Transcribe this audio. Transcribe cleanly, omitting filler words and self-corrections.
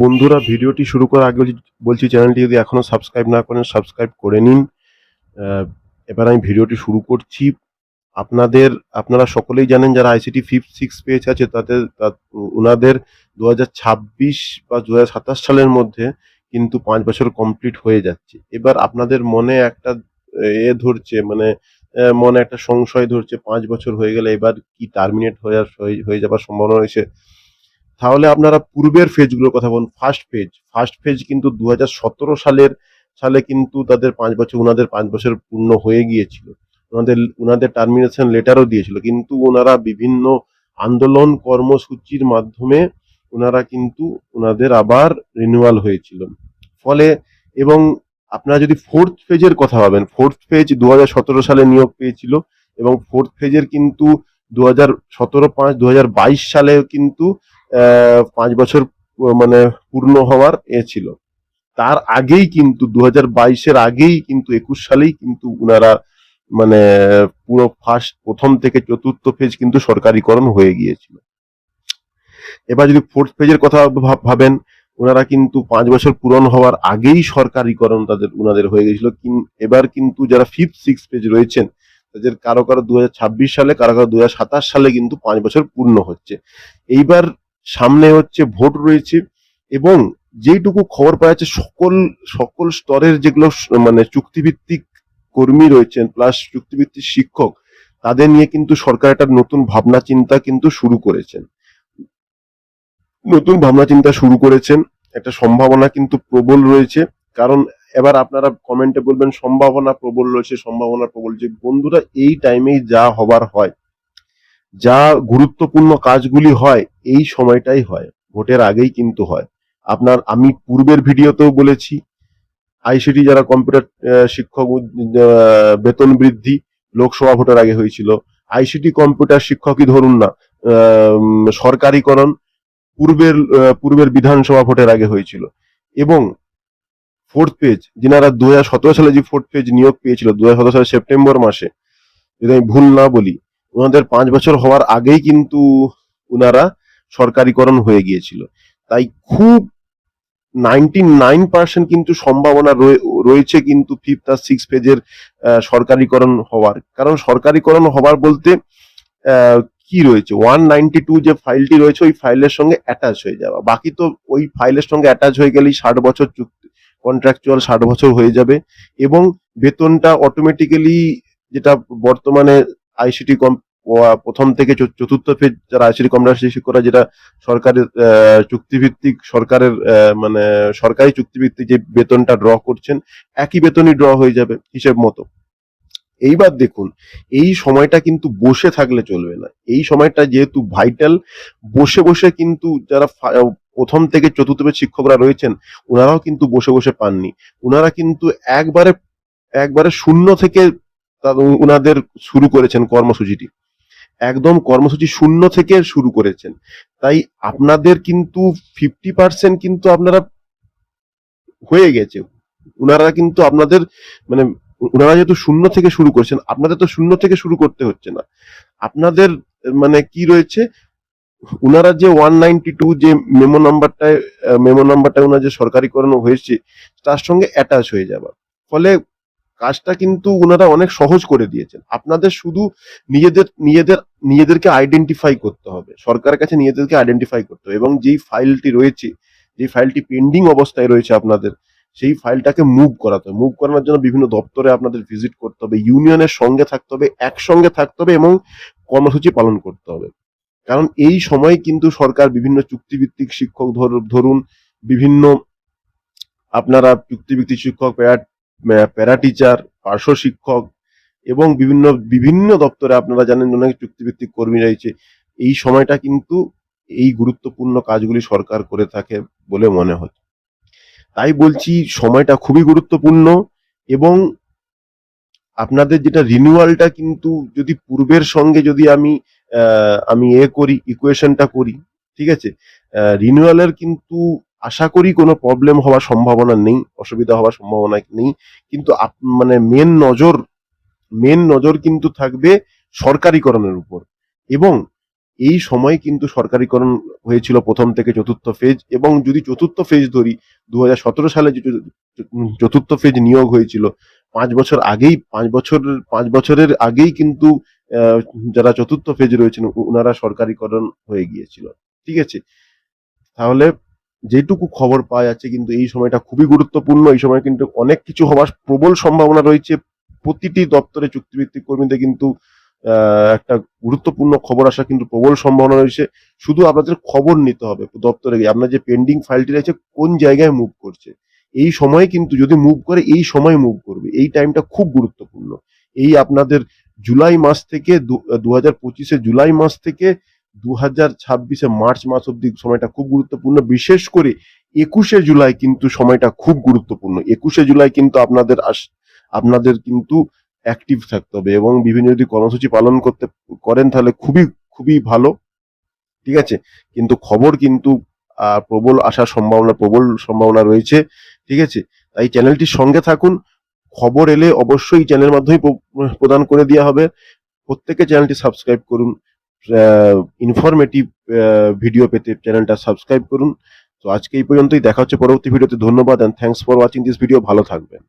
বন্ধুরা, ভিডিওটি শুরু করার আগে বলছি চ্যানেলটি যদি এখনো সাবস্ক্রাইব না করেন সাবস্ক্রাইব করে নিন। এবার আমি ভিডিওটি শুরু করছি। আপনারা সকলেই জানেন যারা আইসিটি ফিফথ সিক্স পেজ আছে তাদের ওনাদের 2026 বা 2027 সালের মধ্যে কিন্তু 5 বছর কমপ্লিট হয়ে যাচ্ছে। এবার আপনাদের মনে একটা ধরছে, মানে মনে একটা সংশয় ধরছে, 5 বছর হয়ে গেলে এবার কি টার্মিনেট হয়ে যাবার সম্ভাবনা রয়েছে। তাহলে আপনারা পূর্বের ফেজগুলোর কথা বলুন। ফার্স্ট ফেজ কিন্তু 2017 সালে কিন্তু তাদের 5 বছর, ওনাদের 5 বছর পূর্ণ হয়ে গিয়েছিল। ওনাদের টার্মিনেশন লেটারও দিয়েছিল, কিন্তু ওনারা বিভিন্ন আন্দোলন কর্মসূচির মাধ্যমে ওনারা কিন্তু ওনাদের আবার রিনিউয়াল হয়েছিল। ফলে এবং আপনারা যদি ফোর্থ ফেজের কথা ভাবেন, ফোর্থ ফেজ 2017 সালে নিয়োগ পেয়েছিল এবং ফোর্থ ফেজের কিন্তু 2017-5-2022 সালে কিন্তু 5 বছর মানে পূর্ণ হওয়ার ছিল। তার আগেই কিন্তু 2022-এর আগেই কিন্তু 21 সালেই কিন্তু উনারা মানে পুরো প্রথম থেকে চতুর্থ ফেজ কিন্তু সরকারিকরণ হয়ে গিয়েছিল। এবার যদি ফোর্থ ফেজের কথা ভাবেন, ওনারা কিন্তু 5 বছর পূরণ হওয়ার আগেই সরকারিকরণ উনাদের হয়ে গেছিল। এবার কিন্তু যারা ফিফথ সিক্স পেজ রয়েছেন তাদের কারো 2026 সালে, কারো 2027 সালে কিন্তু 5 বছর পূর্ণ হচ্ছে। এইবার সামনে হচ্ছে ভোট রয়েছে, এবং যেইটুকু খবর পাওয়া যাচ্ছে সকল স্তরের যেগুলো মানে চুক্তিভিত্তিক কর্মী রয়েছেন প্লাস চুক্তিভিত্তিক শিক্ষক, তাদের নিয়ে কিন্তু সরকার একটা নতুন ভাবনা চিন্তা কিন্তু শুরু করেছেন। একটা সম্ভাবনা কিন্তু প্রবল রয়েছে। কারণ এবার আপনারা কমেন্টে বলবেন সম্ভাবনা প্রবল রয়েছে, সম্ভাবনা প্রবল, যে বন্ধুরা এই টাইমেই যা হবার হয়, যা গুরুত্বপূর্ণ কাজগুলি হয় এই সময়টাই হয়, ভোটের আগেই কিন্তু হয়। আমি পূর্বের ভিডিওতেও বলেছি, আইসিটি যারা কম্পিউটার শিক্ষক বেতন বৃদ্ধি লোকসভা ভোটের আগে হয়েছিল। আইসিটি কম্পিউটার শিক্ষকই ধরুন না, সরকারিকরণ পূর্বের বিধানসভা ভোটের আগে হয়েছিল। এবং ফোর্থ পেজ যিনারা 2017 সালে যে ফোর্থ পেজ নিয়োগ পেয়েছিল 2017 সালের সেপ্টেম্বর মাসে, যদি আমি ভুল না বলি, ওনাদের 5 বছর হওয়ার আগেই কিন্তু ওনারা সরকারিকরণ হয়ে গিয়েছিল। তাই খুব 99% কিন্তু সম্ভাবনা রয়েছে কিন্তু ফিফথ আর সিক্স পেজের সরকারিকরণ হওয়ার। কারণ সরকারিকরণ হওয়ার বলতে কি রয়েছে, 192 যে ফাইলটি রয়েছে ওই ফাইলের সঙ্গে অ্যাটাচ হয়ে যাওয়া, বাকি তো ওই ফাইলের সঙ্গে অ্যাটাচ হয়ে গেলেই 60 বছর চুক্তি, কন্ট্রাকচুয়াল 60 বছর হয়ে যাবে। এবং বেতনটা অটোমেটিক্যালি, যেটা বর্তমানে আইসিটি প্রথম থেকে চতুর্থ ফেজ যারা আইসিটি কম্পিউটার শিক্ষকরা, যেটা সরকারের চুক্তিভিত্তিক সরকারের মানে সরকারি চুক্তিভিত্তিক যে বেতনটা ড্র করছেন, একই বেতনই ড্র হয়ে যাবে হিসেব মতো। এইবার দেখুন, এই সময়টা কিন্তু বসে থাকলে চলবে না। এই সময়টা যেহেতু ভাইটাল, বসে বসে কিন্তু যারা প্রথম থেকে চতুর্থ পেজ শিক্ষকরা রয়েছেন ওনারাও কিন্তু বসে বসে পাননি। ওনারা কিন্তু একবারে শূন্য থেকে ওনাদের শুরু করেছেন কর্মসূচিটি, একদম কর্মসূচি শূন্য থেকে শুরু করেছেন। তাই আপনাদের কিন্তু 50% কিন্তু আপনারা হয়ে গেছে। ওনারা কিন্তু আপনাদের মানে ওনারা যেহেতু শূন্য থেকে শুরু করছেন, আপনাদের তো শূন্য থেকে শুরু করতে হচ্ছে না। আপনাদের মানে কি রয়েছে, ওনারা যে 192 যে মেমো নাম্বারটায় ওনার যে সরকারিকরণ হয়েছে তার সঙ্গে অ্যাটাচ হয়ে যাবে। ফলে কাজটা কিন্তু ওনারা অনেক সহজ করে দিয়েছেন। আপনাদের শুধু নিজেদেরকে আইডেন্টিফাই করতে হবে, সরকারের কাছে নিজেদেরকে আইডেন্টিফাই করতে হবে, এবং যেই ফাইলটি রয়েছে, যে ফাইলটি পেন্ডিং অবস্থায় রয়েছে আপনাদের, সেই ফাইলটাকে মুভ করাতে হবে। মুভ করানোর জন্য বিভিন্ন দপ্তরে আপনাদের ভিজিট করতে হবে, ইউনিয়নের সঙ্গে থাকতে হবে, একসঙ্গে থাকতে হবে এবং কর্মসূচি পালন করতে হবে। কারণ এই সময় কিন্তু সরকার বিভিন্ন চুক্তিভিত্তিক শিক্ষক ধরুন, বিভিন্ন আপনারা চুক্তিভিত্তিক শিক্ষক, প্যারা টিচার, পার্শ্ব শিক্ষক এবং বিভিন্ন বিভিন্ন দপ্তরে আপনারা জানেন অনেক চুক্তিভিত্তিক কর্মী রয়েছে। এই সময়টা কিন্তু এই গুরুত্বপূর্ণ কাজগুলি সরকার করে থাকে বলে মনে হয়। তাই বলছি সময়টা খুবই গুরুত্বপূর্ণ। এবং আপনাদের যেটা রিনিউয়ালটা কিন্তু যদি পূর্বের সঙ্গে যদি আমি করি, ইকুয়েশনটা করি, ঠিক আছে, রিনিউয়ালের কিন্তু আশা করি কোনো প্রবলেম হওয়ার সম্ভাবনা নেই, অসুবিধা হওয়ার সম্ভাবনা নেই। কিন্তু মানে মেন নজর কিন্তু থাকবে সরকারিকরণের উপর। এবং এই সময় কিন্তু সরকারিকরণ হয়েছিল প্রথম থেকে চতুর্থ ফেজ। এবং যদি চতুর্থ ফেজ ধরি, 2017 সালে যে চতুর্থ ফেজ নিয়োগ হয়েছিল, 5 বছর আগেই, 5 বছরের আগেই কিন্তু আহ, যারা চতুর্থ ফেজ রয়েছেন ওনারা সরকারিকরণ হয়ে গিয়েছিল। ঠিক আছে, তাহলে যেটুকু খবর পাওয়া যাচ্ছে কিন্তু এই সময়টা খুবই গুরুত্বপূর্ণ। এই সময় কিন্তু অনেক কিছু হওয়ার প্রবল সম্ভাবনা রয়েছে। প্রতিটি দপ্তরে চুক্তিভিত্তিক কর্মীদের কিন্তু একটা গুরুত্বপূর্ণ খবর আসা কিন্তু প্রবল সম্ভাবনা রয়েছে। শুধু আপনাদের খবর নিতে হবে দপ্তরে গিয়ে, আপনার যে পেন্ডিং ফাইলটি রয়েছে কোন জায়গায় মুভ করছে। এই সময় কিন্তু যদি মুভ করে, এই সময় মুভ করবে, এই টাইমটা খুব গুরুত্বপূর্ণ। এই আপনাদের জুলাই মাস থেকে 2025 জুলাই মাস থেকে 2026 মার্চ মাস অব্দি সময়টা খুব গুরুত্বপূর্ণ। বিশেষ করে 21 জুলাই কিন্তু সময়টা খুব গুরুত্বপূর্ণ। 21 জুলাই কিন্তু আপনাদের কিন্তু অ্যাক্টিভ থাকতে হবে এবং বিভিন্ন যদি কর্মসূচি পালন করেন তাহলে খুবই খুবই ভালো। ঠিক আছে, কিন্তু খবর কিন্তু প্রবল সম্ভাবনা রয়েছে। ঠিক আছে, তাই চ্যানেলটির সঙ্গে থাকুন। খবর এলে অবশ্যই চ্যানেলের মাধ্যমে প্রদান করে দেওয়া হবে। প্রত্যেকে চ্যানেলটি সাবস্ক্রাইব করুন। ইনফরমেটিভ ভিডিও পেতে চ্যানেলটা সাবস্ক্রাইব করুন। তো আজকে এই পর্যন্তই, দেখা হচ্ছে পরবর্তী ভিডিওতে। ধন্যবাদ and thanks for watching this video. ভালো থাকবেন।